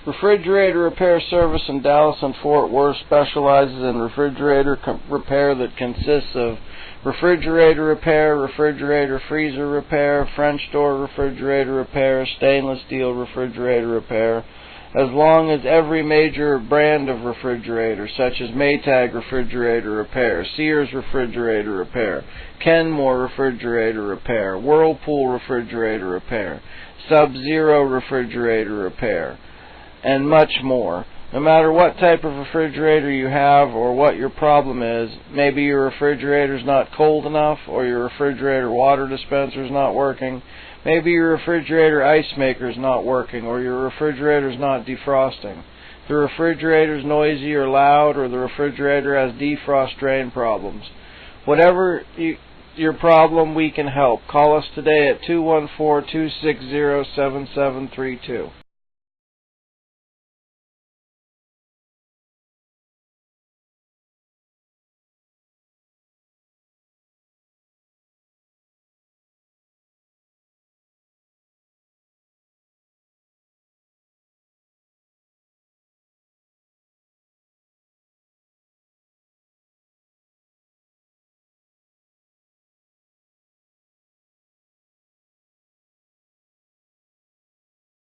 Refrigerator Repair Service in Dallas and Fort Worth specializes in refrigerator repair that consists of refrigerator repair, refrigerator freezer repair, French door refrigerator repair, stainless steel refrigerator repair, as long as every major brand of refrigerator, such as Maytag refrigerator repair, Sears refrigerator repair, Kenmore refrigerator repair, Whirlpool refrigerator repair, Sub-Zero refrigerator repair, and much more. No matter what type of refrigerator you have or what your problem is, maybe your refrigerator's not cold enough, or your refrigerator water dispenser's not working, maybe your refrigerator ice maker's not working, or your refrigerator's not defrosting. The refrigerator's noisy or loud, or the refrigerator has defrost drain problems. Whatever your problem, we can help. Call us today at 214-260-7732.